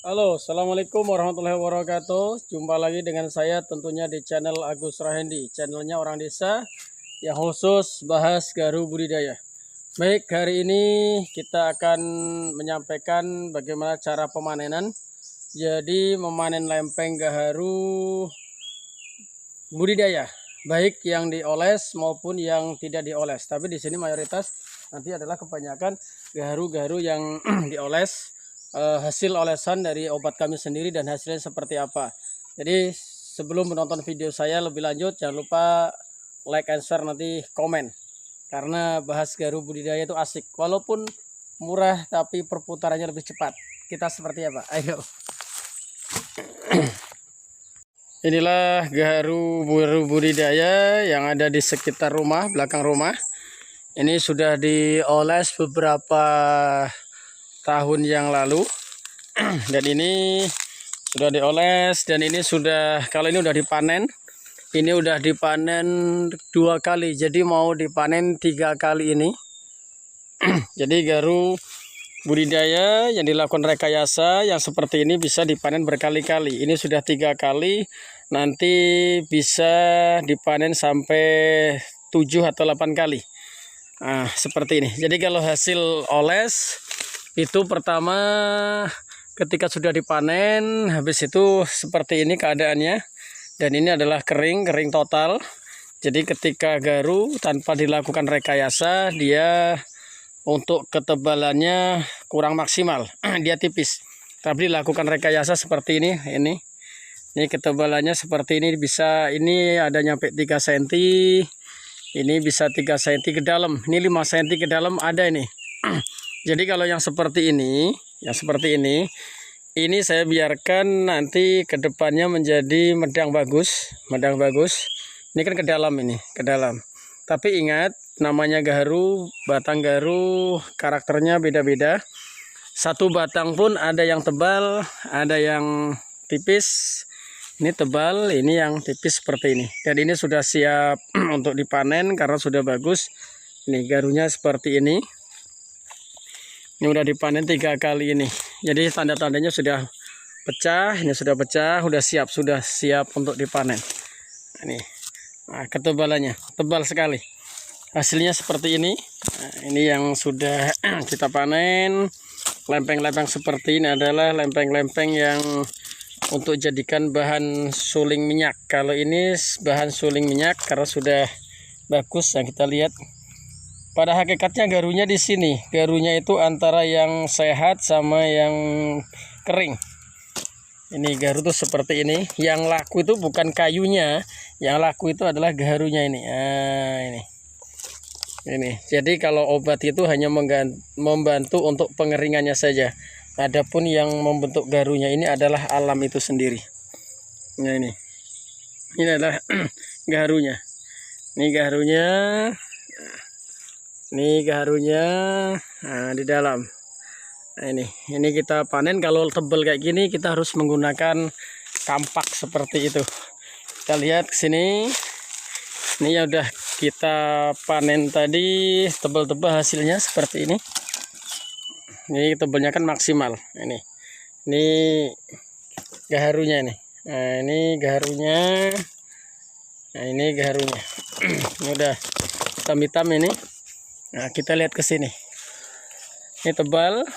Halo, assalamualaikum warahmatullahi wabarakatuh. Jumpa lagi dengan saya tentunya di channel Agus Rahendi, channelnya orang desa yang khusus bahas garu budidaya. Baik, hari ini kita akan menyampaikan bagaimana cara pemanenan. Jadi memanen lempeng gaharu budidaya, baik yang dioles maupun yang tidak dioles. Tapi di sini mayoritas nanti adalah kebanyakan gaharu-gaharu yang dioles, hasil olesan dari obat kami sendiri dan hasilnya seperti apa. Jadi sebelum menonton video saya lebih lanjut, jangan lupa like and share, nanti komen, karena bahas gaharu budidaya itu asik, walaupun murah tapi perputarannya lebih cepat. Kita seperti apa? Ayo. Inilah gaharu budidaya yang ada di sekitar rumah, belakang rumah. Ini sudah dioles beberapa tahun yang lalu. Dan ini sudah dioles, dan ini sudah, kalau ini udah dipanen. Ini udah dipanen 2 kali, jadi mau dipanen 3 kali ini. Jadi gaharu budidaya yang dilakukan rekayasa yang seperti ini bisa dipanen berkali-kali. Ini sudah 3 kali, nanti bisa dipanen sampai 7 atau 8 kali. Nah, seperti ini. Jadi kalau hasil oles itu pertama ketika sudah dipanen, habis itu seperti ini keadaannya. Dan ini adalah kering total. Jadi ketika gaharu tanpa dilakukan rekayasa, dia untuk ketebalannya kurang maksimal, dia tipis. Tapi dilakukan rekayasa seperti ini, ini ketebalannya seperti ini, bisa, ini ada nyampe 3 cm, ini bisa 3 cm ke dalam, ini 5 cm ke dalam ada ini. Jadi kalau yang seperti ini, ini saya biarkan nanti ke depannya menjadi medang bagus. Ini kan ke dalam, ini ke dalam. Tapi ingat, namanya gaharu, batang gaharu karakternya beda-beda. Satu batang pun ada yang tebal, ada yang tipis. Ini tebal, ini yang tipis seperti ini. Dan ini sudah siap untuk dipanen karena sudah bagus. Ini gaharunya seperti ini. Ini udah dipanen 3 kali ini. Jadi tanda-tandanya sudah pecah, ini sudah pecah, sudah siap untuk dipanen. Ini. Nah, ketebalannya tebal sekali. Hasilnya seperti ini. Nah, ini yang sudah kita panen. Lempeng-lempeng seperti ini adalah lempeng-lempeng yang untuk jadikan bahan suling minyak. Kalau ini bahan suling minyak karena sudah bagus yang kita lihat. Pada hakikatnya gaharunya di sini. Gaharunya itu antara yang sehat sama yang kering. Ini gaharu tuh seperti ini. Yang laku itu bukan kayunya, yang laku itu adalah gaharunya ini. Nah, ini. Jadi kalau obat itu hanya membantu untuk pengeringannya saja. Adapun yang membentuk gaharunya ini adalah alam itu sendiri. Nah, ini adalah gaharunya. Ini gaharunya. Ini gaharunya. Nah, di dalam. Nah, ini kita panen. Kalau tebal kayak gini kita harus menggunakan kampak seperti itu. Kita lihat ke sini. Ini yang udah kita panen tadi, tebal-tebal hasilnya seperti ini. Ini tebalnya kan maksimal. Ini gaharunya ini. Nah, ini gaharunya. Nah, ini gaharunya. Ini udah hitam-hitam ini. Nah, kita lihat ke sini. Ini tebal.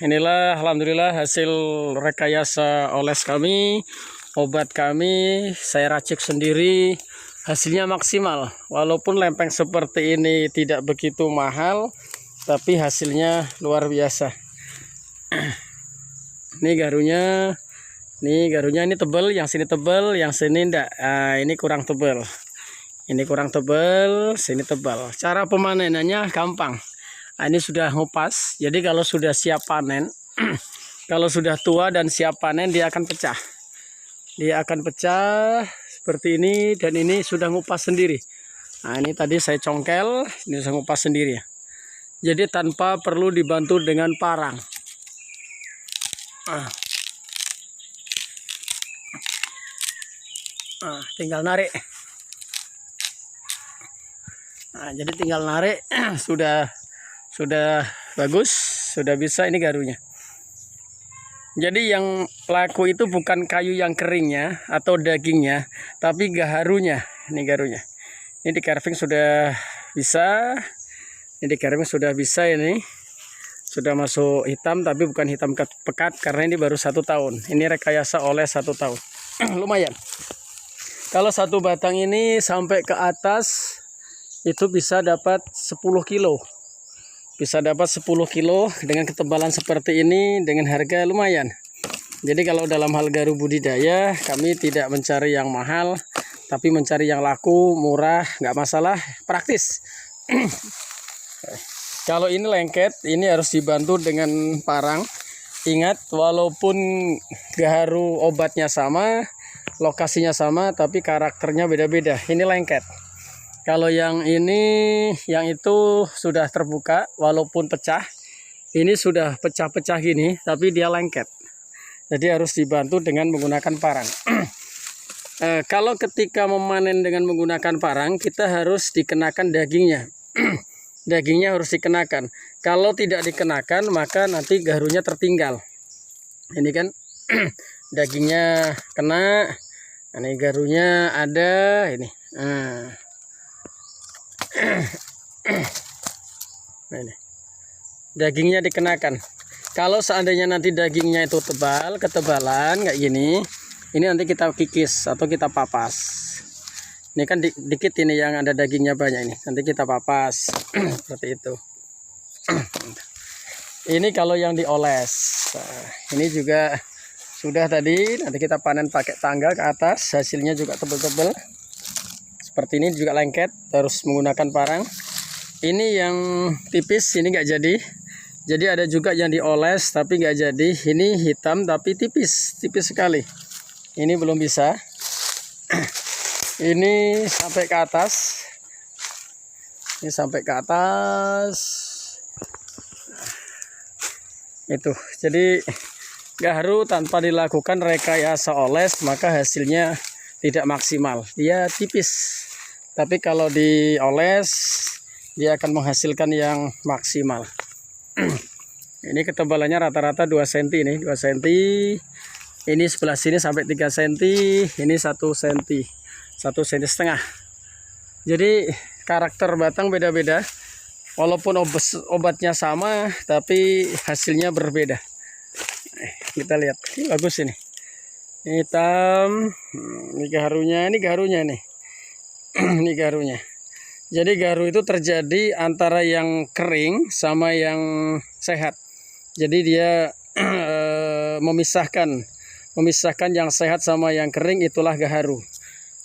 Inilah alhamdulillah hasil rekayasa oles kami, obat kami, saya racik sendiri, hasilnya maksimal. Walaupun lempeng seperti ini tidak begitu mahal, tapi hasilnya luar biasa. Ini gaharunya, ini tebal, yang sini tebal, yang sini enggak. Nah, ini kurang tebal. Ini kurang tebal, sini tebal. Cara pemanenannya gampang. Nah, ini sudah ngupas, jadi kalau sudah siap panen, kalau sudah tua dan siap panen, dia akan pecah. Dia akan pecah seperti ini, dan ini sudah ngupas sendiri. Nah, ini tadi saya congkel, ini sudah ngupas sendiri. Jadi tanpa perlu dibantu dengan parang. Tinggal narik. Nah, jadi tinggal narik, sudah bagus, sudah bisa. Ini garunya. Jadi yang laku itu bukan kayu yang keringnya atau dagingnya, tapi gaharunya. Ini gaharunya. Ini di carving sudah bisa. Ini di carving sudah bisa ini. Sudah masuk hitam, tapi bukan hitam pekat karena ini baru 1 tahun. Ini rekayasa oles 1 tahun. Lumayan. Kalau satu batang ini sampai ke atas itu bisa dapat 10 kilo. Bisa dapat 10 kilo dengan ketebalan seperti ini dengan harga lumayan. Jadi kalau dalam hal garu budidaya kami tidak mencari yang mahal, tapi mencari yang laku, murah, nggak masalah, praktis. Kalau ini lengket, ini harus dibantu dengan parang. Ingat, walaupun gaharu obatnya sama, lokasinya sama, tapi karakternya beda-beda. Ini lengket. Kalau yang ini, yang itu sudah terbuka, walaupun pecah. Ini sudah pecah-pecah gini, tapi dia lengket. Jadi harus dibantu dengan menggunakan parang. Kalau ketika memanen dengan menggunakan parang, kita harus dikenakan dagingnya. Dagingnya harus dikenakan. Kalau tidak dikenakan, maka nanti gaharunya tertinggal. Ini kan dagingnya kena. Ini gaharunya ada. Ini. Nah, ini dagingnya dikenakan. Kalau seandainya nanti dagingnya itu tebal, ketebalan kayak gini, ini nanti kita kikis atau kita papas. Ini kan dikit ini yang ada dagingnya banyak ini, nanti kita papas seperti itu. Ini kalau yang dioles. Nah, ini juga sudah tadi, nanti kita panen pakai tangga ke atas, hasilnya juga tebel-tebel. Seperti ini juga lengket, harus menggunakan parang. Ini yang tipis, ini nggak jadi. Jadi ada juga yang dioles tapi nggak jadi. Ini hitam tapi tipis, tipis sekali. Ini belum bisa. Ini sampai ke atas. Ini sampai ke atas. Itu. Jadi gaharu tanpa dilakukan rekayasa oles maka hasilnya tidak maksimal. Dia tipis. Tapi kalau dioles dia akan menghasilkan yang maksimal. Ini ketebalannya rata-rata 2 cm ini, 2 cm. Ini sebelah sini sampai 3 cm, ini 1 cm. 1,5 cm. Jadi karakter batang beda-beda. Walaupun obatnya sama, tapi hasilnya berbeda. Kita lihat, ini bagus ini. Ini hitam, ini gaharunya nih. Ini gaharunya. Jadi gaharu itu terjadi antara yang kering sama yang sehat. Jadi dia memisahkan yang sehat sama yang kering, itulah gaharu.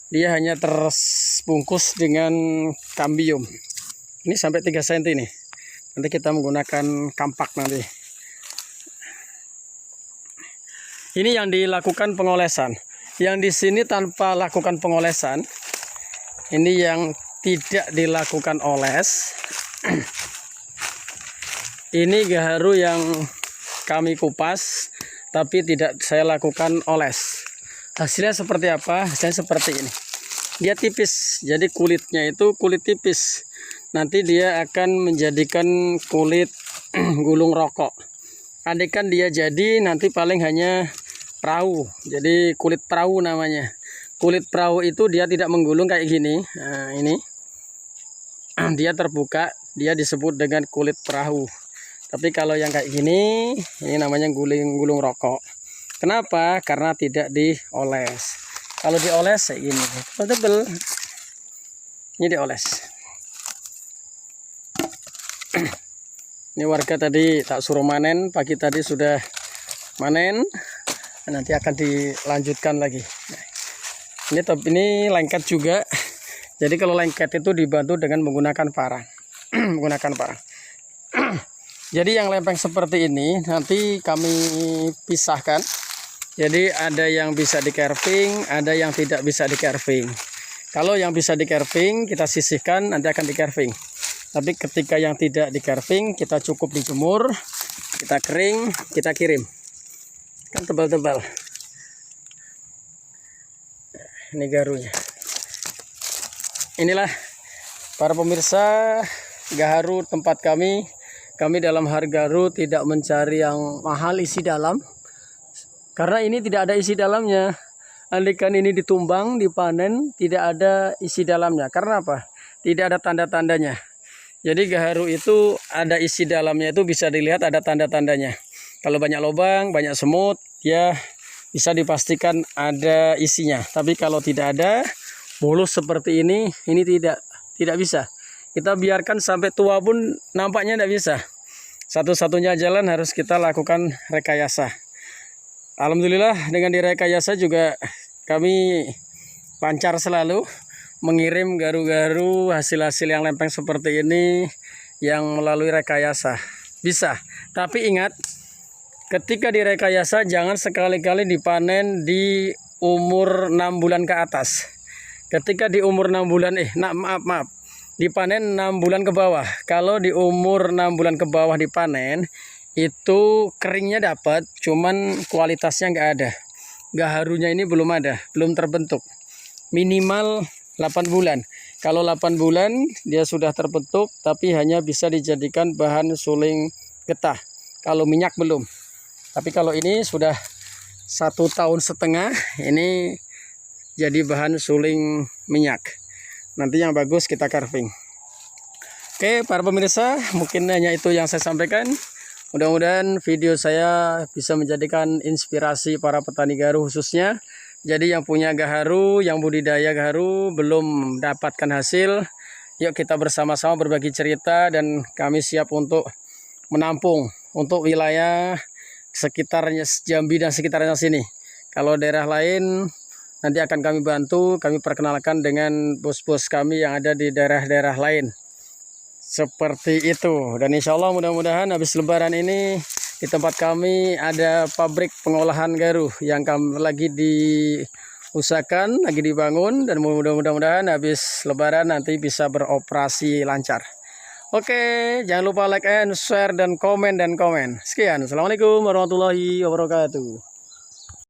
Dia hanya terbungkus dengan kambium. Ini sampai 3 cm nih. Nanti kita menggunakan kampak nanti. Ini yang dilakukan pengolesan. Yang di sini tanpa lakukan pengolesan. Ini yang tidak dilakukan oles. Ini gaharu yang kami kupas tapi tidak saya lakukan oles. Hasilnya seperti apa? Hasilnya seperti ini. Dia tipis, jadi kulitnya itu kulit tipis. Nanti dia akan menjadikan kulit gulung rokok. Andaikan dia jadi, nanti paling hanya perahu. Jadi kulit perahu namanya. Kulit perahu itu dia tidak menggulung kayak gini. Nah, ini dia terbuka, dia disebut dengan kulit perahu. Tapi kalau yang kayak gini, ini namanya gulung rokok. Kenapa? Karena tidak dioles. Kalau dioles kayak gini, tebel. Ini dioles. Ini warga tadi tak suruh manen, pagi tadi sudah manen. Nanti akan dilanjutkan lagi. Ini lengket juga. Jadi kalau lengket itu dibantu dengan menggunakan parang. Menggunakan parang. Jadi yang lempeng seperti ini nanti kami pisahkan. Jadi ada yang bisa di carving, ada yang tidak bisa di carving. Kalau yang bisa di carving kita sisihkan, nanti akan di carving. Tapi ketika yang tidak di carving kita cukup dijemur, kita kering, kita kirim. Kan tebal-tebal. Ini gaharunya. Inilah para pemirsa gaharu tempat kami. Kami dalam harga gaharu tidak mencari yang mahal isi dalam, Karena ini tidak ada isi dalamnya. Andaikan ini ditumbang, dipanen, tidak ada isi dalamnya. Karena apa? Tidak ada tanda-tandanya. Jadi gaharu itu ada isi dalamnya, itu bisa dilihat ada tanda-tandanya. Kalau banyak lubang, banyak semut, ya bisa dipastikan ada isinya. Tapi kalau tidak ada, mulus seperti ini tidak bisa. Kita biarkan sampai tua pun nampaknya tidak bisa. Satu-satunya jalan harus kita lakukan rekayasa. Alhamdulillah dengan direkayasa juga kami lancar selalu mengirim garu-garu hasil-hasil yang lempeng seperti ini yang melalui rekayasa. Bisa, tapi ingat ketika direkayasa jangan sekali-kali dipanen di umur 6 bulan ke atas. Ketika di umur 6 bulan maaf, dipanen 6 bulan ke bawah. Kalau di umur 6 bulan ke bawah dipanen, itu keringnya dapat, cuman kualitasnya nggak ada. Gaharunya ini belum ada, belum terbentuk. Minimal 8 bulan. Kalau 8 bulan dia sudah terbentuk, tapi hanya bisa dijadikan bahan suling getah. Kalau minyak belum. Tapi kalau ini sudah 1,5 tahun, ini jadi bahan suling minyak. Nanti yang bagus kita carving. Oke, para pemirsa, mungkin hanya itu yang saya sampaikan. Mudah-mudahan video saya bisa menjadikan inspirasi para petani gaharu khususnya. Jadi yang punya gaharu, yang budidaya gaharu belum mendapatkan hasil, yuk kita bersama-sama berbagi cerita dan kami siap untuk menampung untuk wilayah sekitarnya Jambi dan sekitarnya sini. Kalau daerah lain nanti akan kami bantu, kami perkenalkan dengan bos-bos kami yang ada di daerah-daerah lain. Seperti itu. Dan insya Allah mudah-mudahan habis lebaran ini di tempat kami ada pabrik pengolahan gaharu yang kami lagi diusahakan, lagi dibangun, dan mudah-mudahan habis lebaran nanti bisa beroperasi lancar. Oke, jangan lupa like and share dan komen. Sekian. Assalamualaikum warahmatullahi wabarakatuh.